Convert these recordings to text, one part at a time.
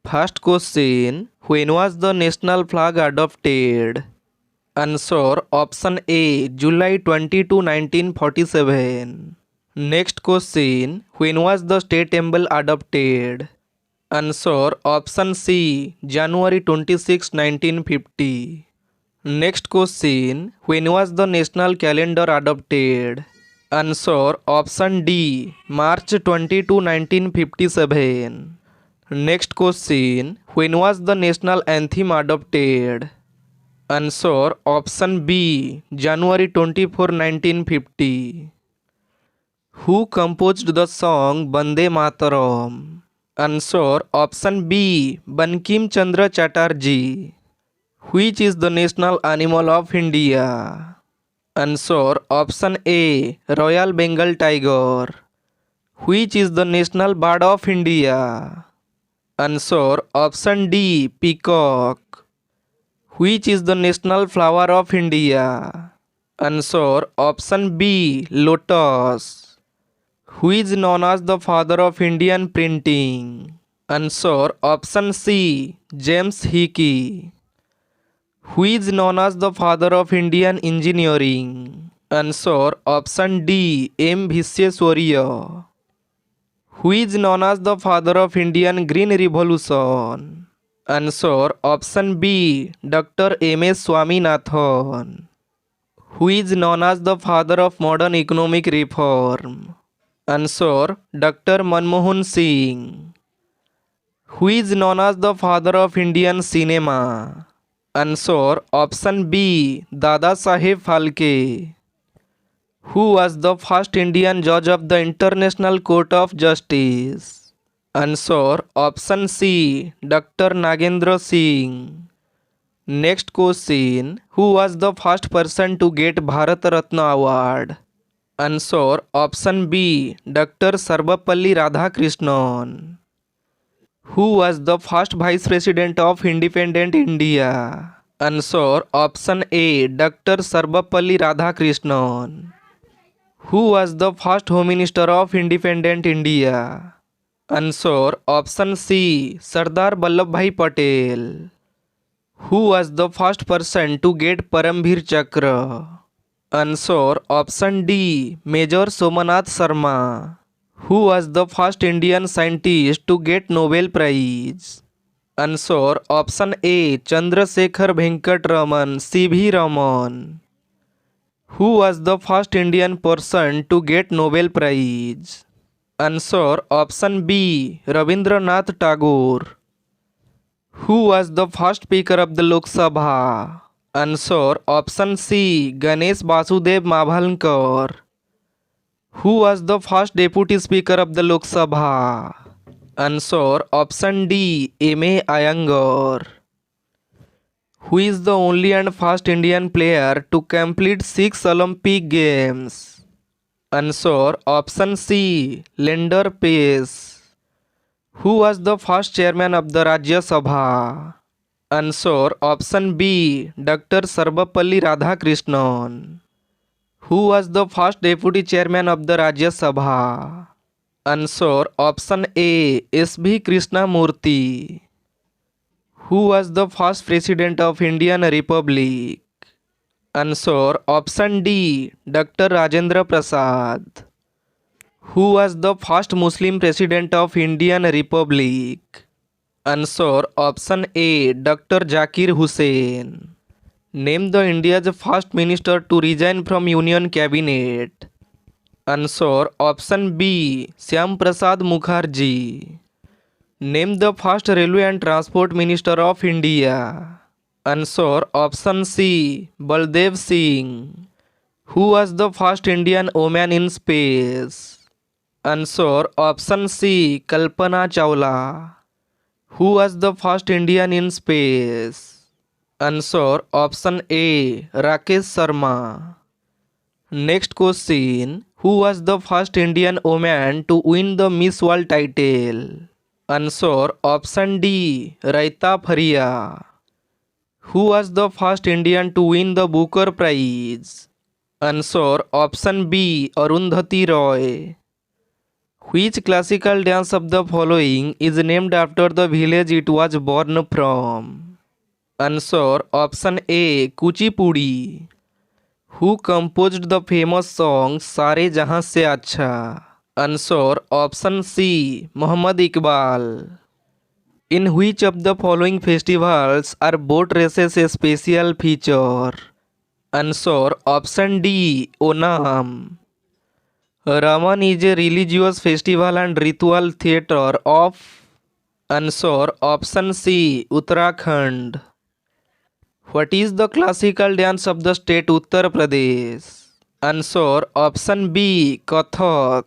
First question: when was the national flag adopted? Answer: option A, July 22, 1947. Next question: when was the state emblem adopted? Answer: option C, January 26, 1950. Next question: when was the national calendar adopted? Answer: option D, March 22, 1957. Next question: when was the national anthem adopted? Answer: option B, January 24, 1950. Who composed the song Bande Mataram? Answer: option B, Bankim Chandra Chatterjee. Which is the national animal of India? Answer: option A, Royal Bengal tiger. Which is the national bird of India? Answer: option D, peacock. Which is the national flower of India? Answer: option B, lotus. Who is known as the father of Indian printing? Answer: option C, James Hickey. Who is known as the father of Indian engineering? Answer: option D, M. Visvesvaraya. Who is known as the father of Indian Green Revolution? Answer: option B, Dr. M.S. Swaminathan. Who is known as the father of modern economic reform? Answer: Dr. Manmohan Singh. Who is known as the father of Indian cinema? Answer: option B, Dada Saheb Phalke. Who was the first Indian judge of the International Court of Justice? Answer: option C, Dr. Nagendra Singh. Next question: who was the first person to get Bharat Ratna Award? Answer: option B, Dr. Sarvapalli Radhakrishnan. Who was the first Vice President of Independent India? Answer: option A, Dr. Sarvapalli Radhakrishnan. Who was the first Home Minister of Independent India? Answer: option C, Sardar Vallabhbhai Patel. Who was the first person to get Paramveer Chakra? Answer: option D, Major Somanath Sharma. Who was the first Indian scientist to get Nobel Prize? Answer: option A, Chandrasekhar Venkat Raman, C.V. Raman. Who was the first Indian person to get Nobel Prize? Answer: option B, Rabindranath Tagore. Who was the first Speaker of the Lok Sabha? Answer: option C, Ganesh Vasudev Mavalankar. Who was the first Deputy Speaker of the Lok Sabha? Answer: option D, M.A. Iyengar. Who is the only and first Indian player to complete 6 Olympic Games? Answer: option C, Leander Paes. Who was the first chairman of the Rajya Sabha? Answer: option B, Dr. Sarvapalli Radhakrishnan. Who was the first deputy chairman of the Rajya Sabha? Answer: option A, S.B. Krishnamurthy. Who was the first president of Indian Republic? Answer: option D, Dr. Rajendra Prasad. Who was the first Muslim president of Indian Republic? Answer: option A, Dr. Zakir Hussain. Name the India's first minister to resign from Union Cabinet. Answer: option B, Syam Prasad Mukherjee. Name the first railway and transport minister of India. Answer: option C, Baldev Singh. Who was the first Indian woman in space? Answer: option C, Kalpana Chawla. Who was the first Indian in space? Answer: option A, Rakesh Sharma. Next question: who was the first Indian woman to win the Miss World title? Answer: option D, Raita Faria. Who was the first Indian to win the Booker Prize? Answer: option B, Arundhati Roy. Which classical dance of the following is named after the village it was born from? Answer option A Kuchipudi. Who composed the famous song सारे जहां से अच्छा? Answer option C Muhammad Iqbal. In which of the following festivals are boat races a special feature? Answer option D Onam. Raman is a religious festival and ritual theatre of. Answer option C Uttarakhand. What is the classical dance of the state Uttar Pradesh? Answer option B Kathak.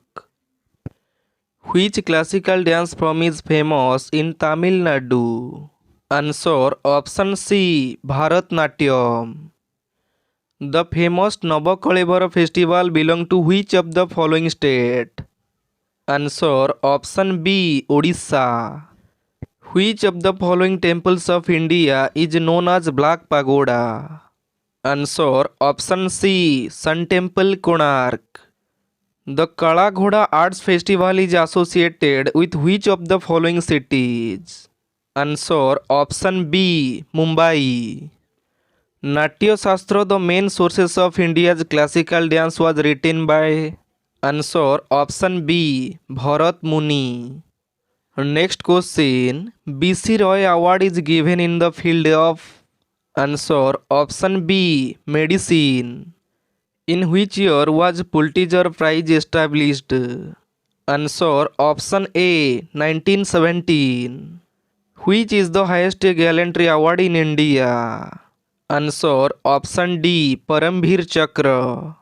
Which classical dance form is famous in Tamil Nadu? Answer option C Bharatnatyam. The famous Navakalebara festival belong to which of the following state? Answer option B Odisha. Which of the following temples of India is known as Black Pagoda? Answer option C Sun Temple Konark. The Kala Ghoda Arts Festival is associated with which of the following cities? Answer option B Mumbai. Natya Shastra, the main sources of India's classical dance, was written by. Answer option B Bharat Muni. Next question. B.C. Roy Award is given in the field of. Answer option B Medicine. In which year was Pulitzer Prize established? Answer option A 1917. Which is the highest gallantry award in India? Answer option D Paramveer Chakra.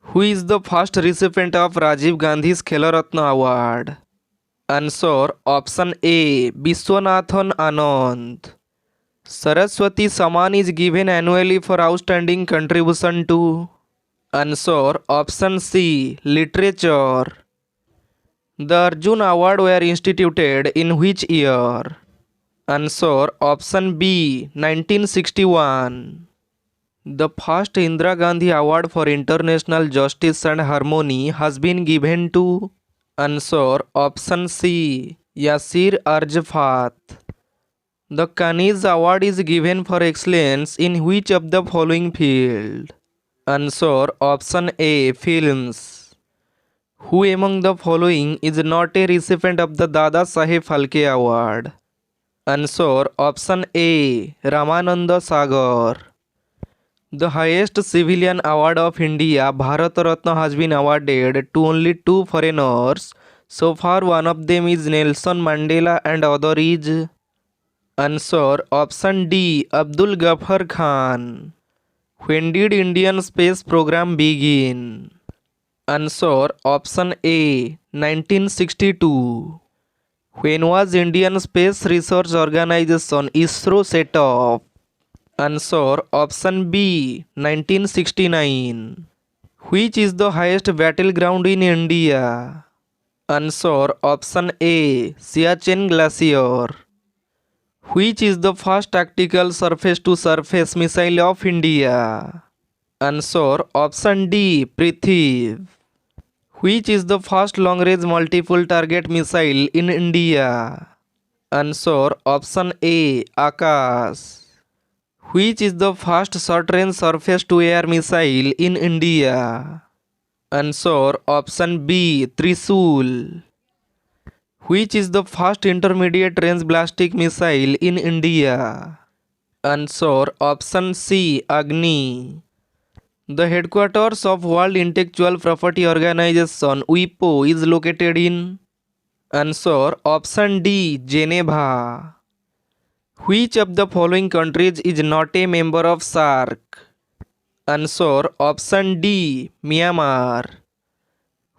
Who is the first recipient of Rajiv Gandhi's Khel Ratna Award? Answer option A Viswanathan Anand. Saraswati Saman is given annually for outstanding contribution to. Answer option C Literature. The Arjun Award were instituted in which year? Answer option B 1961. The first Indira Gandhi Award for International Justice and Harmony has been given to. Answer option C Yasir Arjafat. The Kaniz Award is given for excellence in which of the following field? Answer option A Films. Who among the following is not a recipient of the Dada Saheb Phalke Award? Answer option A Ramananda Sagar. The highest civilian award of India, Bharat Ratna, has been awarded to only two foreigners. So far, one of them is Nelson Mandela and other is. Answer option D Abdul Ghaffar Khan. When did Indian space program begin? Answer option A 1962. When was Indian Space Research Organization ISRO set up? Answer option B 1969. Which is the highest battleground in India? Answer option A Siachen Glacier. Which is the first tactical surface to surface missile of India? Answer option D Prithvi. Which is the first long range multiple target missile in India? Answer option A Akash. Which is the first short range surface to air missile in India? Answer option B Trishul. Which is the first intermediate range ballistic missile in India? Answer option C Agni. The headquarters of World Intellectual Property Organization WIPO is located in. Answer option D Geneva. Which of the following countries is not a member of SAARC? Answer option D Myanmar.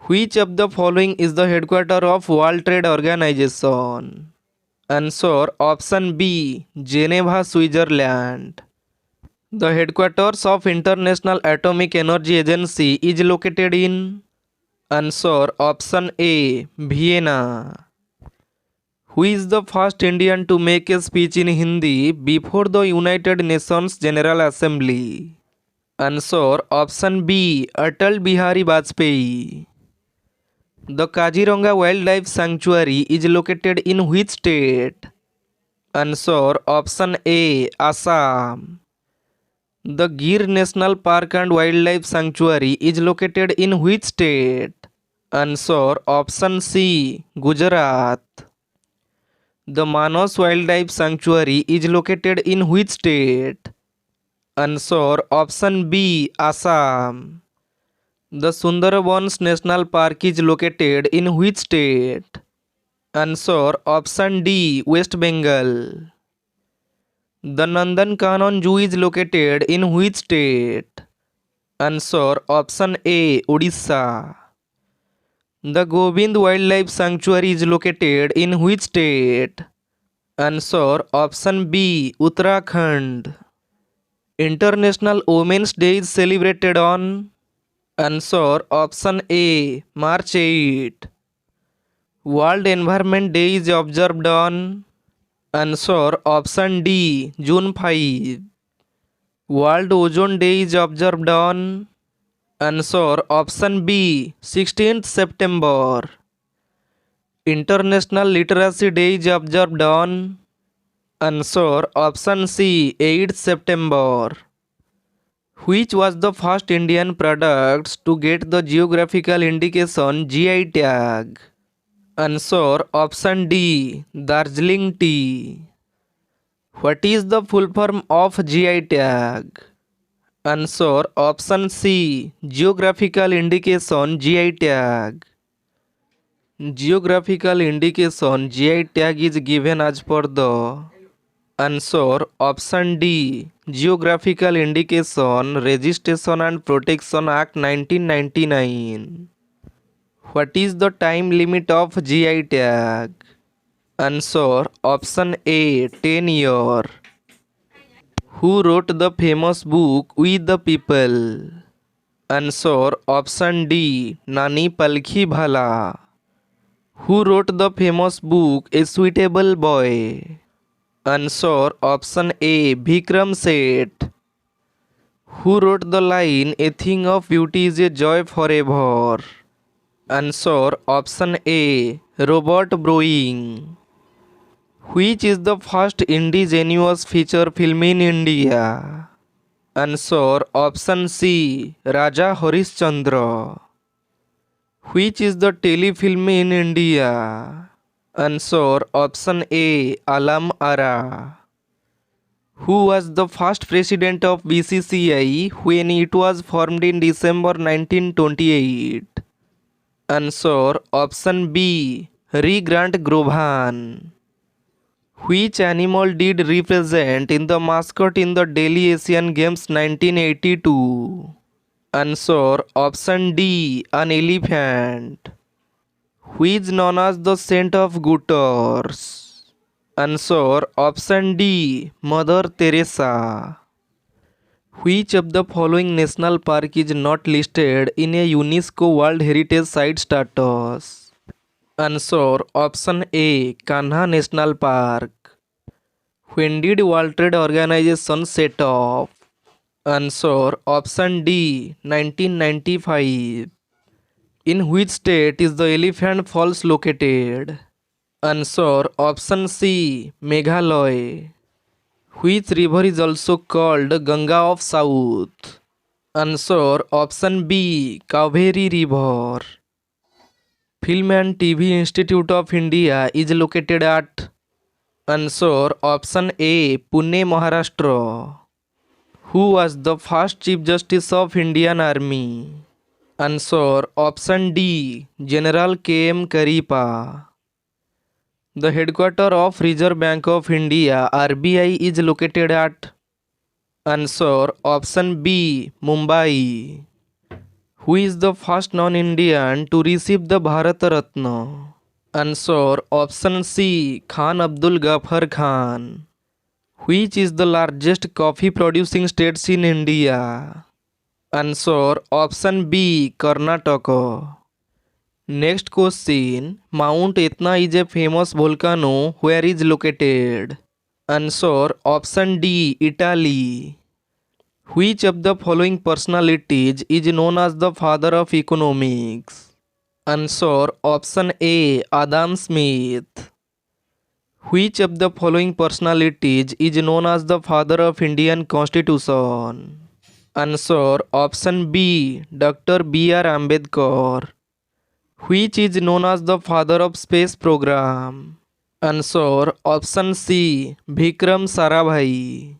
Which of the following is the headquarters of World Trade Organization? Answer option B Geneva, Switzerland. The headquarters of International Atomic Energy Agency is located in. Answer option A Vienna. Who is the first Indian to make a speech in Hindi before the United Nations General Assembly? Answer option B Atal Bihari Vajpayee. The Kaziranga Wildlife Sanctuary is located in which state? Answer option A, Assam. The Gir National Park and Wildlife Sanctuary is located in which state? Answer option C, Gujarat. The Manos Wildlife Sanctuary is located in which state? Answer option B, Assam. The Sundarbans National Park is located in which state? Answer option D, West Bengal. The Nandankanan Zoo is located in which state? Answer option A, Odisha. The Govind Wildlife Sanctuary is located in which state? Answer option B, Uttarakhand. International Women's Day is celebrated on? Answer option A, March 8. World Environment Day is observed on? Answer option D, June 5. World Ozone Day is observed on? Answer option B, 16th September. International Literacy Day is observed on? Answer option C, 8th September. Which was the first Indian products to get the geographical indication GI tag? Answer option D, Darjeeling tea. What is the full form of GI tag? Answer option C, geographical indication GI tag. Geographical indication GI tag is given as per the answer option D, Geographical Indication Registration and Protection Act 1999. What is the time limit of GI tag? Answer option A, 10 year. Who wrote the famous book We the People? Answer option D, Nani Palkhi Bhala. Who wrote the famous book A Suitable Boy? Answer option A, Vikram Seth. Who wrote the line A thing of beauty is a joy forever? Answer option A, Robert Browning. Which is the first indigenous feature film in India? Answer option C, Raja Harishchandra. Which is the telefilm in India? Answer option A, Alam Ara. Who was the first president of BCCI when it was formed in December 1928? Answer option B, Re Grant Grovan. Which animal did represent in the mascot in the Delhi Asian Games 1982? Answer option D, an elephant. Who is known as the Saint of Gutters? Answer option D, Mother Teresa. Which of the following national park is not listed in a UNESCO World Heritage Site status? Answer option A, Kanha National Park. When did World Trade Organization set up? Answer option D, 1995. In which state is the Elephant Falls located? Answer option C, Meghalaya. Which river is also called Ganga of South? Answer option B, Kaveri River. Film and TV Institute of India is located at? Answer option A, Pune, Maharashtra. Who was the first Chief Justice of Indian Army? Answer option D, General K.M. Kariappa. The headquarters of Reserve Bank of India RBI is located at? Answer option B, Mumbai. Who is the first non-Indian to receive the Bharat Ratna? Answer option C, Khan Abdul Ghaffar Khan. Which is the largest coffee producing states in India? Answer option B, Karnataka. Next question, Mount Etna is a famous volcano where is located? Answer option D, Italy. Which of the following personalities is known as the father of economics? Answer option A. Adam Smith. Which of the following personalities is known as the father of Indian Constitution? Answer option B. Dr. B.R. Ambedkar. Which is known as the father of space program? Answer option C. Vikram Sarabhai.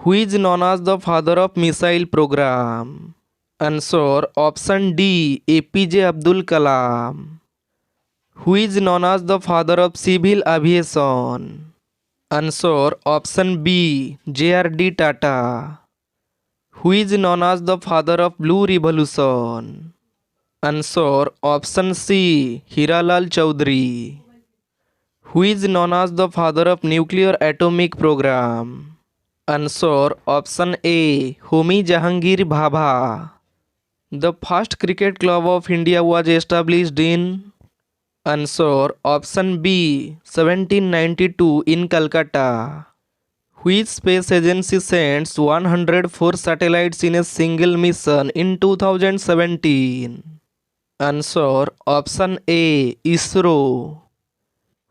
Who is known as the father of missile program? Answer option D. APJ Abdul Kalam. Who is known as the father of civil aviation? Answer option B. JRD Tata. Who is known as the father of blue revolution? Answer option C. Hiralal Chaudhary. Who is known as the father of nuclear atomic program? Answer option A. Homi Jahangir Bhabha. The first cricket club of India was established in. Answer option B. 1792 in Calcutta. Which space agency sends 104 satellites in a single mission in 2017? Answer option A. ISRO.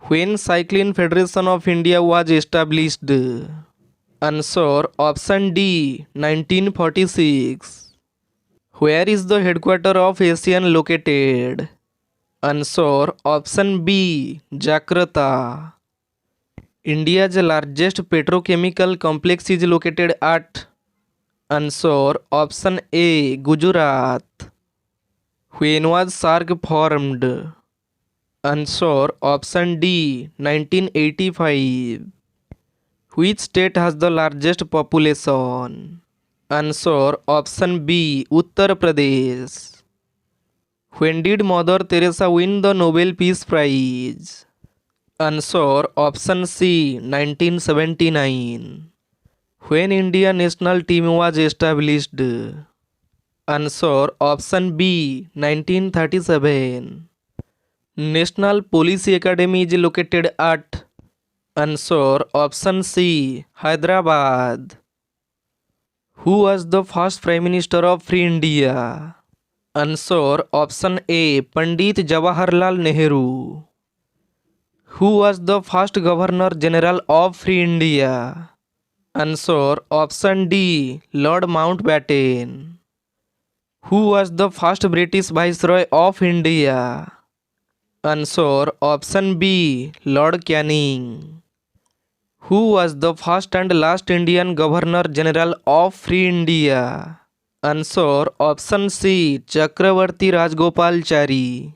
When Cycling Federation of India was established? Answer option D. 1946. Where is the headquarters of ASEAN located? Answer option B. Jakarta. India's largest petrochemical complex is located at. Answer option A. Gujarat. When was SAARC formed? Answer option D. 1985. Which state has the largest population? Answer option B. Uttar Pradesh. When did Mother Teresa win the Nobel Peace Prize? Answer option C. 1979. When Indian national team was established? Answer option B. 1937. National Police Academy is located at. Answer option C. Hyderabad. Who was the first Prime Minister of Free India? Answer option A. Pandit Jawaharlal Nehru. Who was the first Governor General of Free India? Answer option D. Lord Mountbatten. Who was the first British Viceroy of India? Answer option B. Lord Canning. Who was the first and last Indian Governor General of Free India? Answer option C. Chakravarti Rajgopalachari.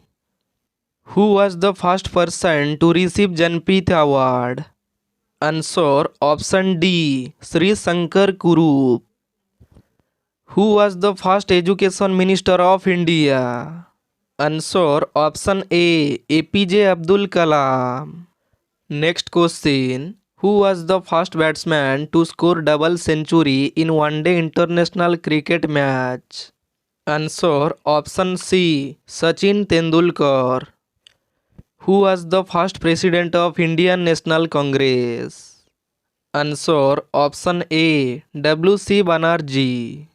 Who was the first person to receive Jnanpith Award? Answer option D. Sri Shankar Kurup. Who was the first Education Minister of India? Answer option A. APJ Abdul Kalam. Next question. Who was the first batsman to score double century in one-day international cricket match? Answer option C. Sachin Tendulkar. Who was the first president of Indian National Congress? Answer option A. W.C. Banerjee.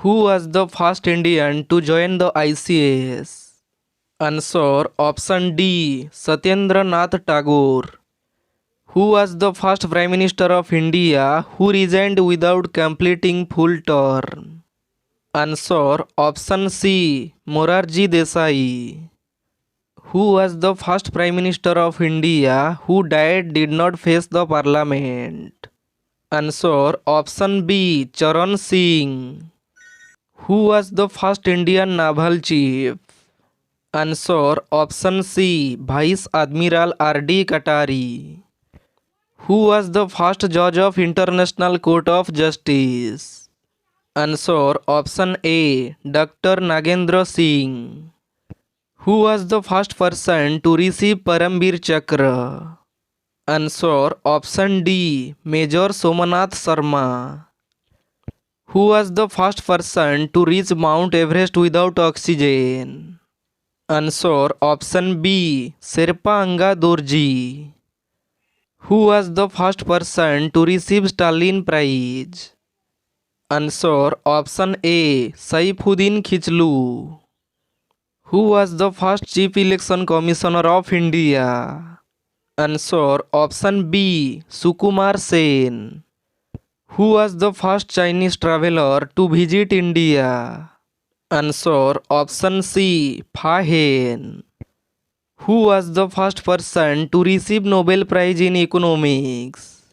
Who was the first Indian to join the ICS? Answer option D. Satyendra Nath Tagore. Who was the first Prime Minister of India who resigned without completing full term? Answer option C. Morarji Desai. Who was the first Prime Minister of India who did not face the Parliament? Answer option B. Charan Singh. Who was the first Indian naval chief? Answer option C. Vice Admiral R.D. Katari. Who was the first judge of International Court of Justice? Answer option A. Dr. Nagendra Singh. Who was the first person to receive Paramveer Chakra? Answer option D. Major Somanath Sharma. Who was the first person to reach Mount Everest without oxygen? Answer option B. Sherpa Anga Dorji. Who was the first person to receive Stalin Prize? Answer option A. Saifuddin Khichlu. Who was the first Chief Election Commissioner of India? Answer option B. Sukumar Sen. Who was the first Chinese traveler to visit India? Answer option C. Fa Hen. Who was the first person to receive Nobel Prize in Economics?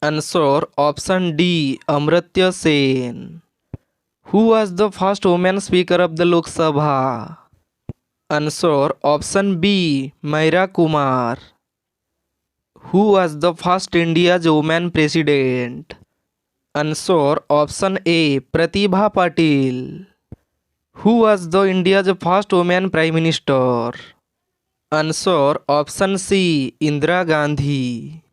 Answer option D. Amartya Sen. Who was the first woman speaker of the Lok Sabha? Answer option B. Maira Kumar. Who was the first India's woman president? Answer option A. Pratibha Patil. Who was the India's first woman prime minister? Answer option C. Indira Gandhi.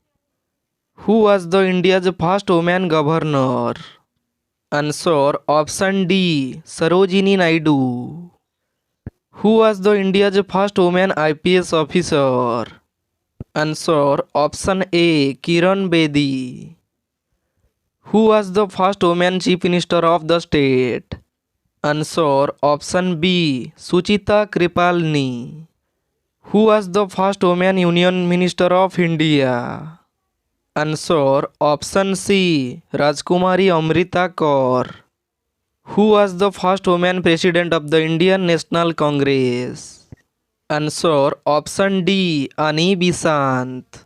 Who was the India's first woman governor? Answer option D. Sarojini Naidu. Who was the India's first woman IPS officer? Answer option A. Kiran Bedi. Who was the first woman chief minister of the state? Answer option B. Suchita Kripalani. Who was the first woman union minister of India? Answer option C. Rajkumari Amrita Kaur. Who was the first woman president of the Indian National Congress? Answer option D. Ani Besant.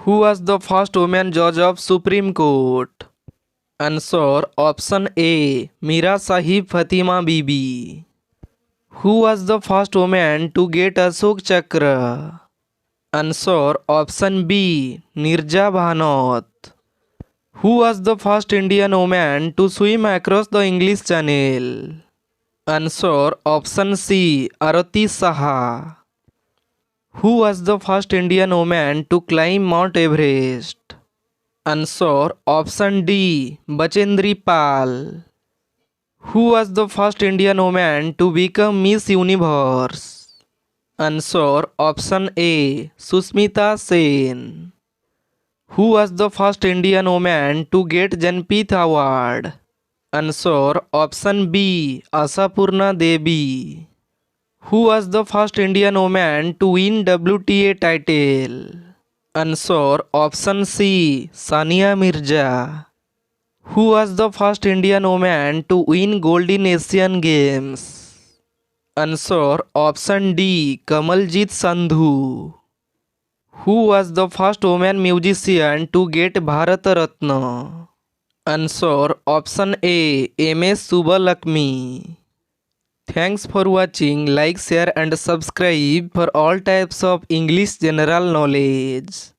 Who was the first woman judge of Supreme Court? Answer option A. Mira Sahib Fatima Bibi. Who was the first woman to get Ashok Chakra? Answer option B. Nirja Bhanot. Who was the first Indian woman to swim across the English Channel? Answer option C. Arati Saha. Who was the first Indian woman to climb Mount Everest? Answer option D. Bachendri Pal. Who was the first Indian woman to become Miss Universe? Answer option A. Susmita Sen. Who was the first Indian woman to get Janpith Award? Answer option B. Asapurna Devi. Who was the first Indian woman to win WTA title? Answer option C. Sania Mirza. Who was the first Indian woman to win gold in Asian Games? Answer option D. Kamaljit Sandhu. Who was the first woman musician to get Bharat Ratna? Answer option A. MS Subbalakshmi. Thanks for watching. Like, share and subscribe for all types of English general knowledge.